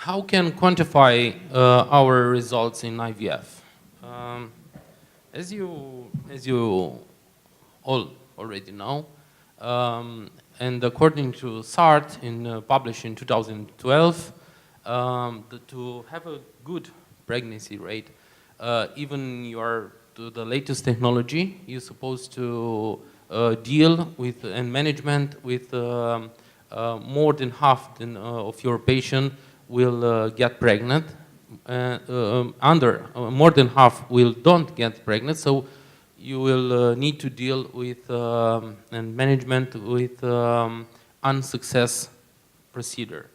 how can quantify our results in IVF? Um, as you all already know, and according to SART, published in 2012, to have a good pregnancy rate, even you are to the latest technology, you're supposed to deal with and management with more than half of your patient will get pregnant. More than half will don't get pregnant. So you will need to deal with and management with unsuccess procedure.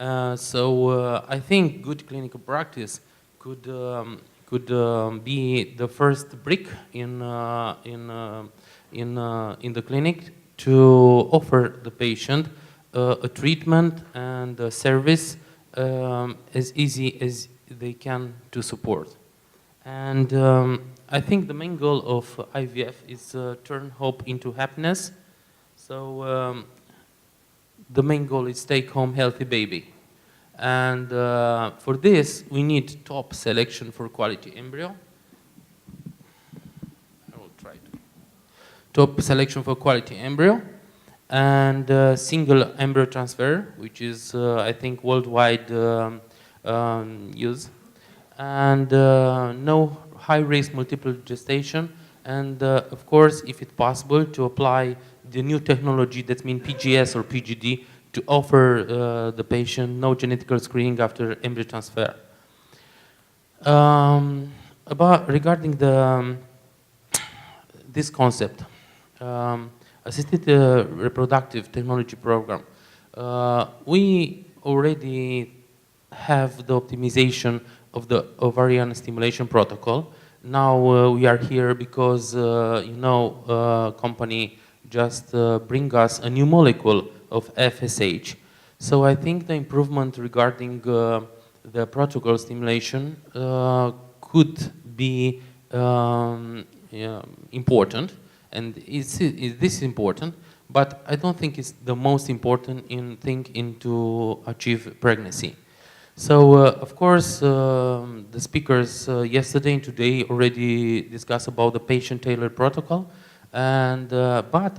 I think good clinical practice could be the first brick in the clinic to offer the patient a treatment and a service as easy as they can to support. And I think the main goal of IVF is turn hope into happiness. So the main goal is take home healthy baby. And for this, we need top selection for quality embryo. I will try to. Top selection for quality embryo and single embryo transfer, which is, I think, worldwide use. And no high-risk multiple gestation. And of course, if it's possible, to apply the new technology, that means PGS or PGD, to offer the patient no genetical screening after embryo transfer. Regarding this concept, assisted reproductive technology program, we already have the optimization of the ovarian stimulation protocol. Now we are here because company just bring us a new molecule of FSH. So I think the improvement regarding the protocol stimulation could be important, and this is important, but I don't think it's the most important thing to achieve pregnancy. So of course the speakers yesterday and today already discussed about the patient-tailored protocol, and but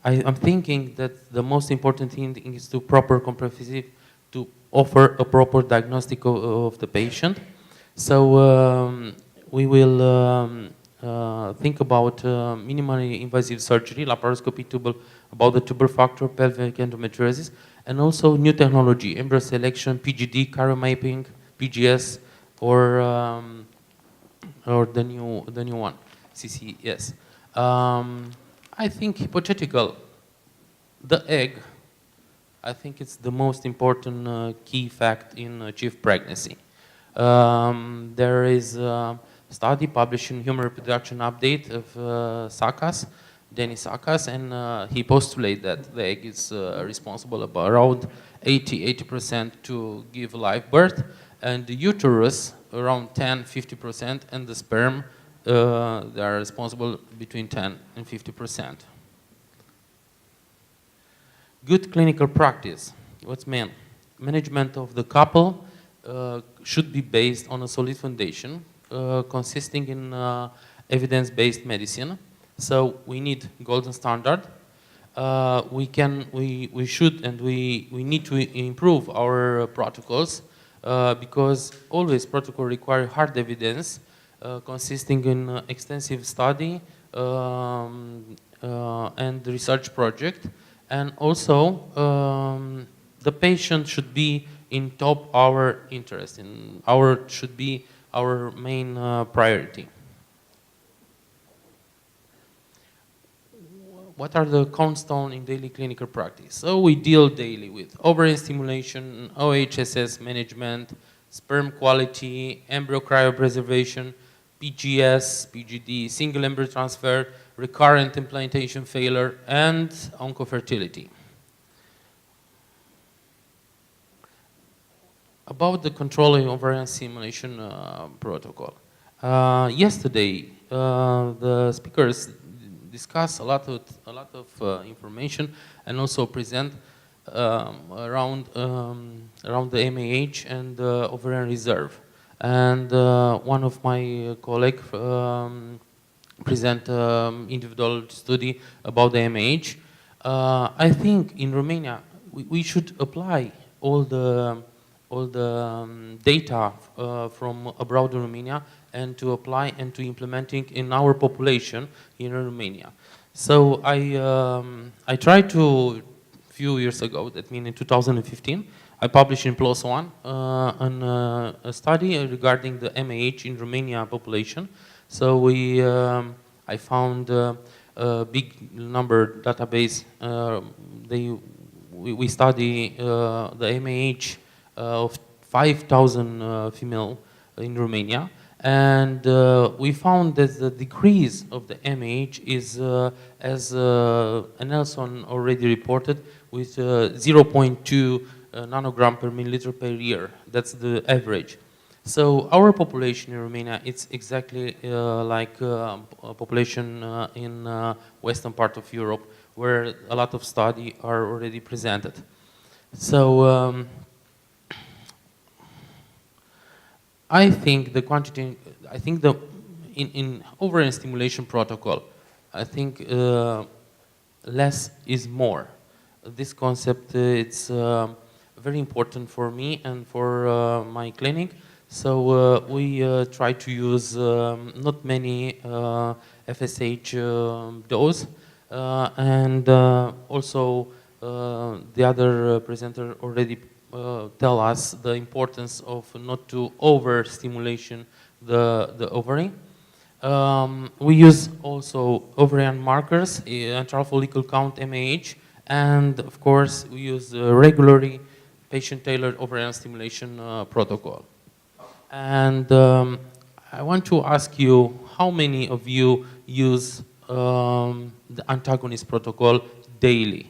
I'm thinking that the most important thing is to proper comprehensive, to offer a proper diagnostic of the patient. So we will think about minimally invasive surgery, laparoscopy, about the tubal factor, pelvic endometriosis, and also new technology, embryo selection, PGD, cariomapping, PGS, or the new one, CCS. I think hypothetical, the egg, I think it's the most important key fact in achieve pregnancy. There is a study published in Human Reproduction Update of Dennis Sakas, and he postulated that the egg is responsible about around 80% to give live birth, and the uterus around 10-50%, and the sperm they are responsible between 10 and 50%. Good clinical practice. What's meant? Management of the couple should be based on a solid foundation, consisting in evidence-based medicine. So we need golden standard. We should and we need to improve our protocols because always protocol require hard evidence consisting in extensive study and research project, and also the patient should be in top our interest, should be our main priority. What are the cornerstones in daily clinical practice? So we deal daily with ovarian stimulation, OHSS management, sperm quality, embryo cryopreservation, PGS, PGD, single embryo transfer, recurrent implantation failure, and oncofertility. About the controlling ovarian stimulation protocol. Yesterday, the speakers discuss a lot of information and also present around the MAH and ovarian reserve. And one of my colleagues present individual study about the MAH. I think in Romania we should apply all the data from abroad in Romania and to apply and to implementing in our population in Romania. So I tried to few years ago, that means in 2015, I published in PLOS ONE a study regarding the MAH in Romania population. So I found a big number database. We study the MAH of 5,000 female in Romania, and we found that the decrease of the MAH is, as Nelson already reported, with 0.2 nanogram per milliliter per year. That's the average. So our population in Romania, it's exactly like a population in western part of Europe, where a lot of studies are already presented. So I think the quantity, I think in ovarian stimulation protocol, I think less is more. This concept it's very important for me and for my clinic. So we try to use not many FSH dose, and also the other presenter already tell us the importance of not to overstimulation the ovary. We use also ovarian markers, antral follicle count MAH, and of course we use regularly patient-tailored ovarian stimulation protocol. And I want to ask you, how many of you use the antagonist protocol daily?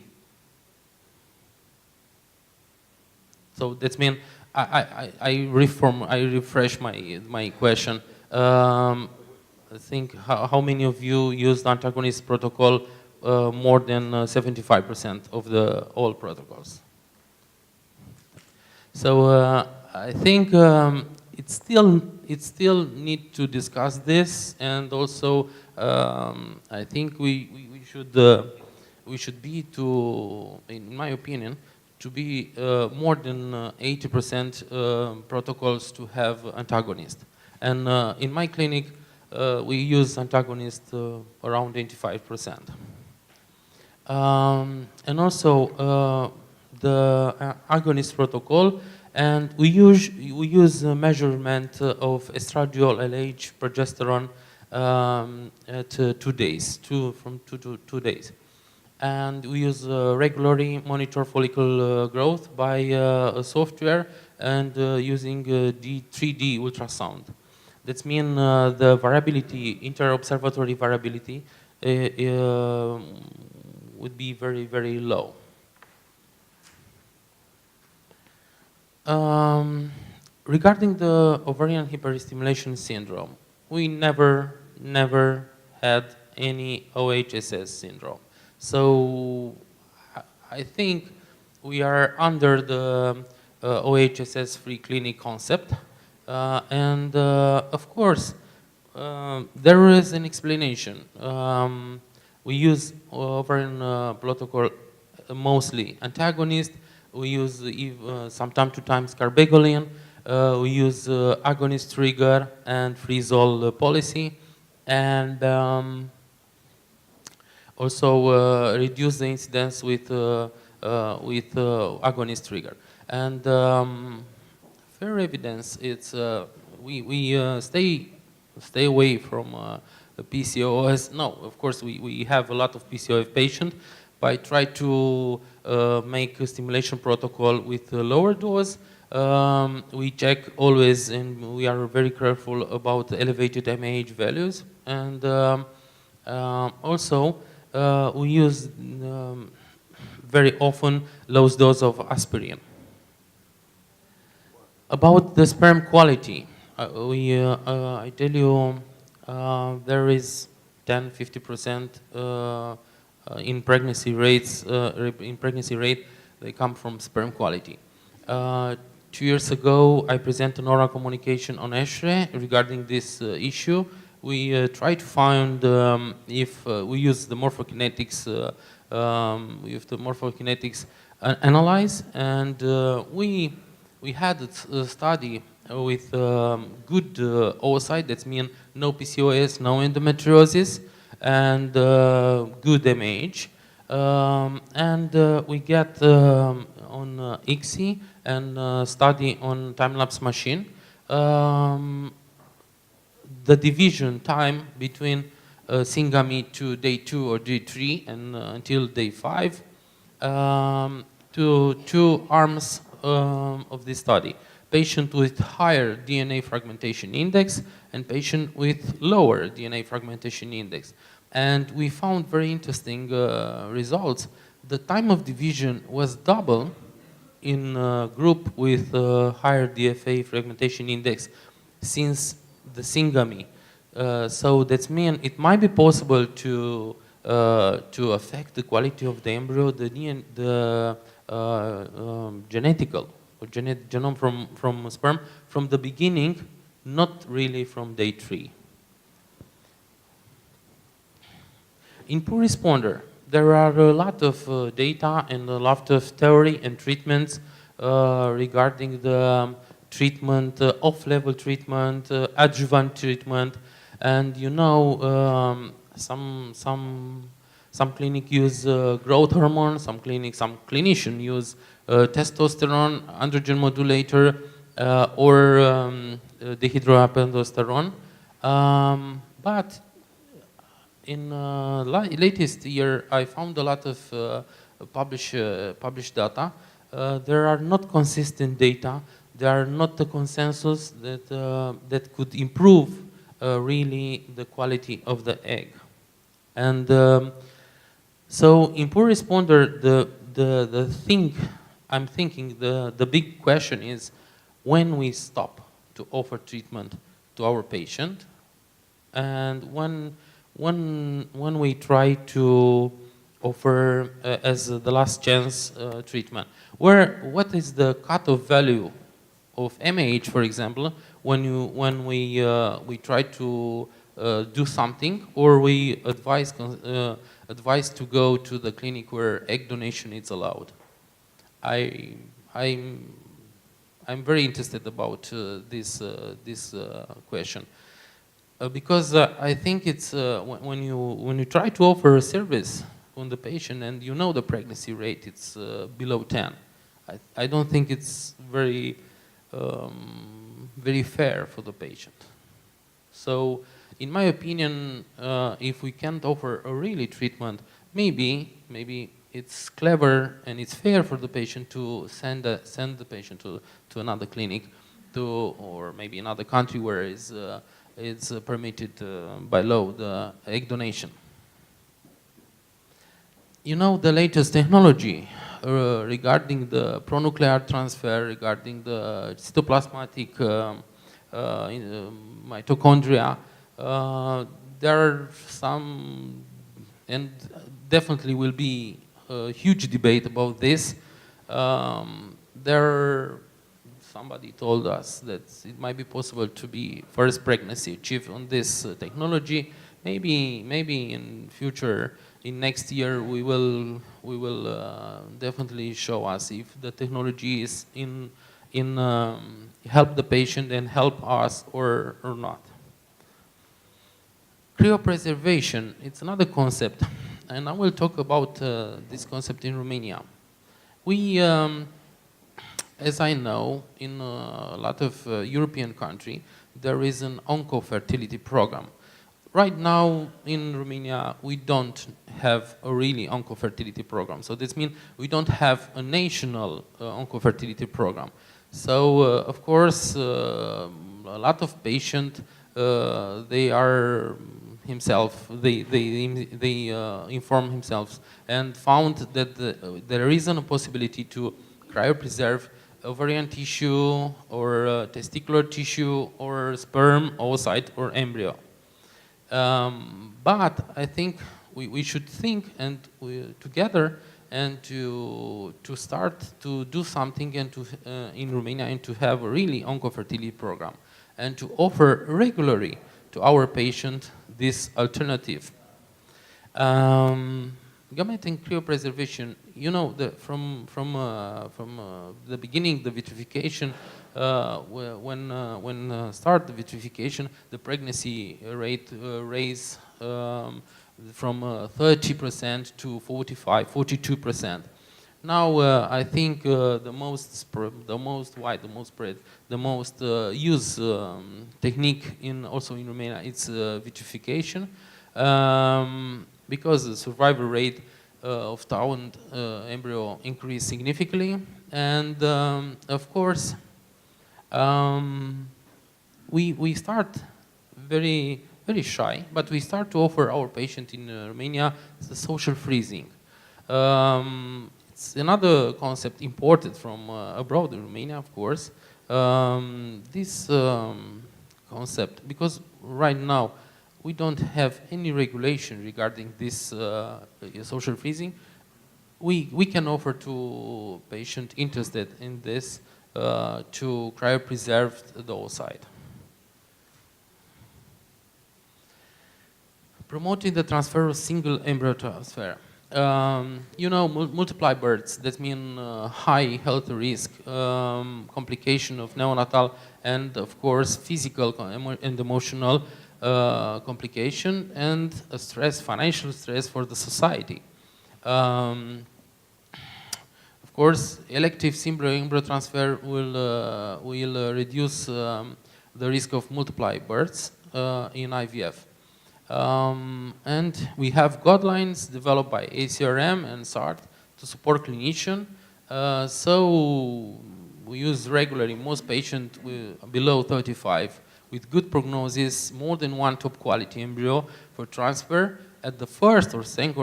So that means I refresh my question. I think how many of you use the antagonist protocol more than 75% of the all protocols? So I think it still need to discuss this, and also I think we should be in my opinion, to be more than 80% protocols to have antagonist. And in my clinic, we use antagonist around 85%. And also the agonist protocol, and we use measurement of estradiol, LH, progesterone at 2 days, from 2 to 2 days. And we use regularly monitor follicle growth by a software and using 3D ultrasound. That means the variability, inter-observatory variability, would be very, very low. Regarding the ovarian hyperstimulation syndrome, we never had any OHSS syndrome. So I think we are under the OHSS free clinic concept. And of course, there is an explanation. We use ovarian protocol mostly antagonist. We use some time to time scarbegoline. We use agonist trigger and freeze-all policy. And also reduce the incidence with agonist trigger. And fair evidence, it's we stay away from PCOS. No, of course we have a lot of PCOS patients, but I try to make a stimulation protocol with a lower dose. We check always, and we are very careful about elevated MAH values. And also we use very often low dose of aspirin. About the sperm quality, I tell you there is 10–50% in pregnancy rate they come from sperm quality. 2 years ago, I presented an oral communication on ESHRE regarding this issue. We tried to find if we use the morphokinetics, analyze, and we had a study with good oocyte, that means no PCOS, no endometriosis, and good MH. We get on ICSI and study on time-lapse machine the division time between syngamy to day 2 or day 3 and until day 5 to 2 arms of this study. Patient with higher DNA fragmentation index and patient with lower DNA fragmentation index. And we found very interesting results. The time of division was double in a group with higher DFA fragmentation index since the syngamy. So that means it might be possible to affect the quality of the embryo, the genetical or genome from sperm from the beginning, not really from day 3. In poor responder, there are a lot of data and a lot of theory and treatments regarding the treatment, off-level treatment, adjuvant treatment, and you know some clinic use growth hormone, some clinician use testosterone, androgen modulator, or dehydroepiandrosterone. But in latest year, I found a lot of published data. There are not consistent data. There are not the consensus that could improve really the quality of the egg. And so in poor responder, the thing I'm thinking, the big question is when we stop to offer treatment to our patient, and when we try to offer as the last chance treatment. What is the cutoff value of MAH, for example, when we try to do something, or we advise to go to the clinic where egg donation is allowed? I'm very interested about this question because I think it's when you try to offer a service on the patient and you know the pregnancy rate, it's below 10. I don't think it's very fair for the patient. So, in my opinion, if we can't offer a really treatment, maybe it's clever and it's fair for the patient to send the patient to another clinic, or maybe another country where it's permitted by law the egg donation. You know, the latest technology regarding the pronuclear transfer, regarding the cytoplasmatic mitochondria, there are some, and definitely will be a huge debate about this. Somebody told us that it might be possible to be first pregnancy achieved on this technology. Maybe in future, in next year, we will definitely show us if the technology is in help the patient and help us or not. Cryopreservation, it's another concept, and I will talk about this concept in Romania. We, as I know, in a lot of European countries, there is an onco-fertility program. Right now in Romania, we don't have a really onco-fertility program. So this means we don't have a national onco-fertility program. So of course, a lot of patients, they inform themselves and found that there isn't a possibility to cryopreserve ovarian tissue or testicular tissue or sperm, oocyte or embryo. But I think we should think and together and to start to do something and to in Romania and to have a really oncofertility program and to offer regularly to our patient this alternative. Gamete and cryopreservation, you know, from the beginning, the vitrification, when start the vitrification, the pregnancy rate raised from 30% to 45, 42%. Now I think the most spread, the most used technique also in Romania, it's vitrification. Because the survival rate of taunt embryo increased significantly, and of course we start very shy, but we start to offer our patient in Romania the social freezing. It's another concept imported from abroad in Romania, of course. This concept, because right now we don't have any regulation regarding this social freezing. We can offer to patient interested in this to cryopreserve the oocyte. Promoting the transfer of single embryo transfer. You know, multiply births, that mean high health risk, complication of neonatal, and of course physical and emotional complication, and a stress, financial stress for the society. Of course, elective embryo transfer will reduce the risk of multiply births in IVF. And we have guidelines developed by ACRM and SART to support clinicians. So we use regularly most patients below 35 with good prognosis, more than one top quality embryo for transfer. At the first or second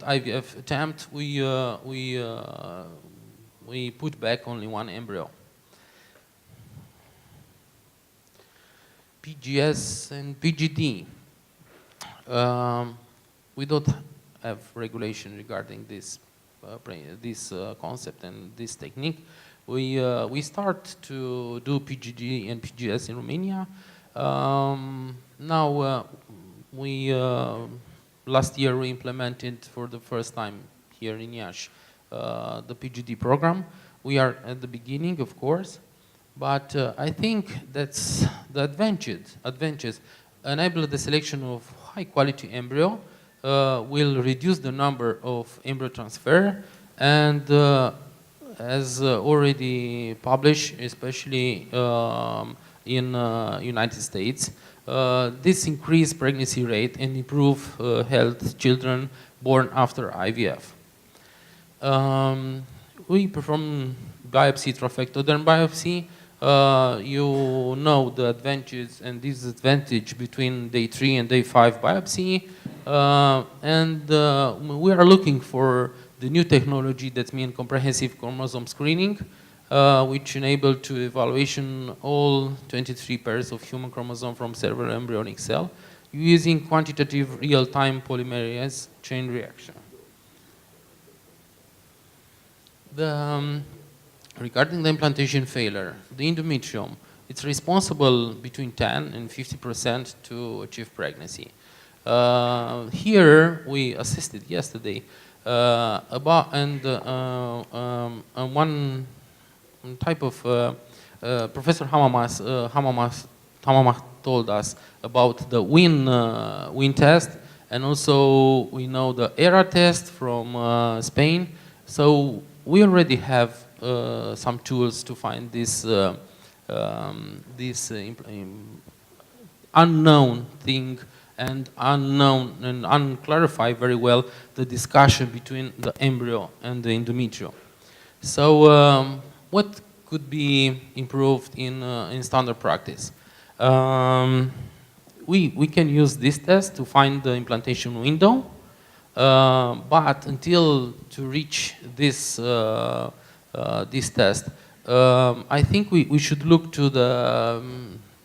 IVF attempt, we put back only one embryo. PGS and PGD. We don't have regulation regarding this concept and this technique. We start to do PGD and PGS in Romania. Now last year we implemented for the first time here in Iași the PGD program. We are at the beginning, of course, but I think that's the advantages enable the selection of high quality embryo, will reduce the number of embryo transfer, and as already published, especially in United States, this increased pregnancy rate and improve health children born after IVF. We perform biopsy, trophectoderm biopsy. You know the advantages and disadvantage between day 3 and day 5 biopsy, and we are looking for the new technology that means comprehensive chromosome screening, which enable to evaluation all 23 pairs of human chromosome from several embryonic cell using quantitative real-time polymerase chain reaction. Regarding the implantation failure, the endometrium, it's responsible between 10 and 50% to achieve pregnancy. Here we assisted yesterday one type of Professor Hamamas told us about the WIN test, and also we know the ERA test from Spain. So we already have some tools to find this unknown thing and unclarified very well the discussion between the embryo and the endometrium. So what could be improved in standard practice? We can use this test to find the implantation window, but until to reach this this test, I think we should look to the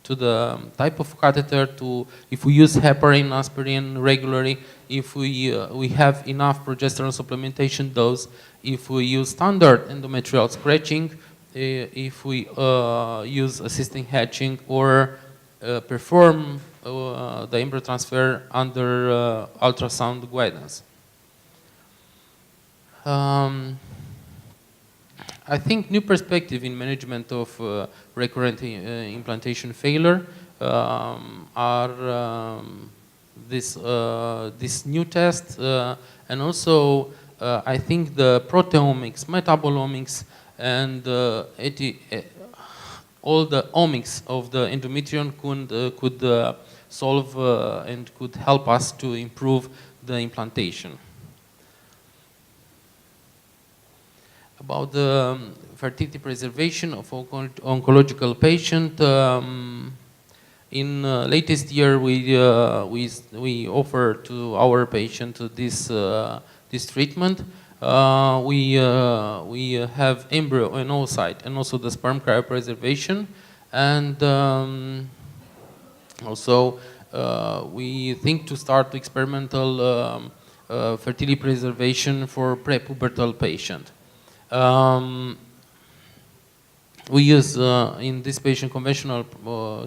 to the type of catheter, to if we use heparin, aspirin regularly, if we have enough progesterone supplementation dose, if we use standard endometrial scratching, if we use assisting hatching, or perform the embryo transfer under ultrasound guidance. I think new perspective in management of recurrent implantation failure are this new test, and also I think the proteomics, metabolomics, and all the omics of the endometrium could solve and could help us to improve the implantation. About the fertility preservation of oncological patient, in latest year we offer to our patient this treatment. We have embryo and oocyte and also the sperm cryopreservation, and also we think to start experimental fertility preservation for prepubertal patient. We use in this patient conventional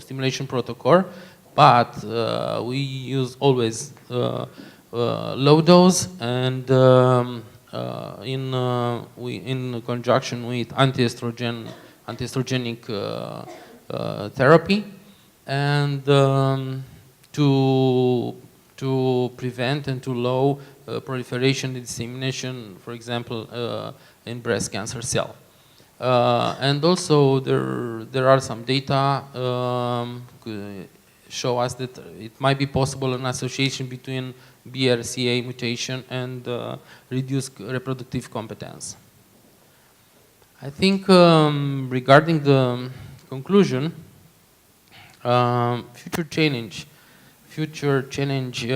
stimulation protocol, but we use always low dose, and in conjunction with antiestrogenic therapy, and to prevent and to low proliferation and dissemination, for example, in breast cancer cell. And also there are some data show us that it might be possible an association between BRCA mutation and reduced reproductive competence. I think regarding the conclusion, future challenge,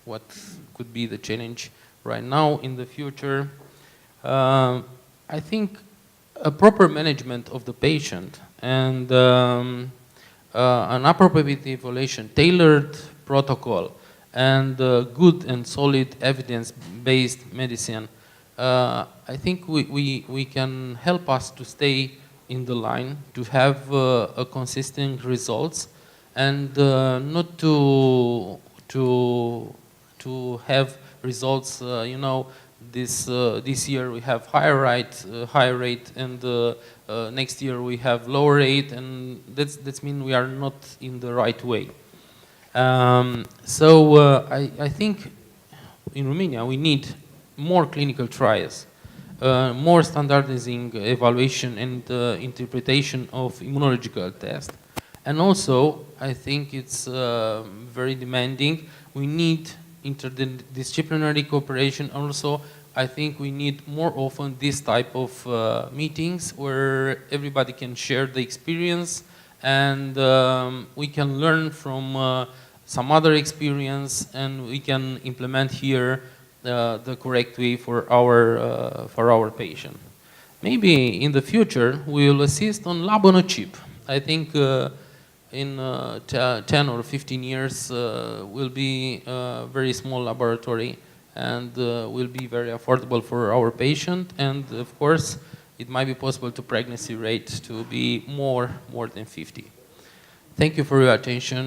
what could be the challenge right now in the future? I think a proper management of the patient and an appropriate evaluation, tailored protocol, and good and solid evidence-based medicine, I think we can help us to stay in the line, to have a consistent results, and not to have results, you know, this year we have high rate, and next year we have lower rate, and that's mean we are not in the right way. So I think in Romania we need more clinical trials, more standardizing evaluation and interpretation of immunological tests, and also I think it's very demanding. We need interdisciplinary cooperation. Also, I think we need more often this type of meetings where everybody can share the experience, and we can learn from some other experience, and we can implement here the correct way for our patient. Maybe in the future we will assist on lab on a chip. I think in 10 or 15 years will be a very small laboratory, and will be very affordable for our patient, and of course it might be possible to pregnancy rate to be more than 50. Thank you for your attention.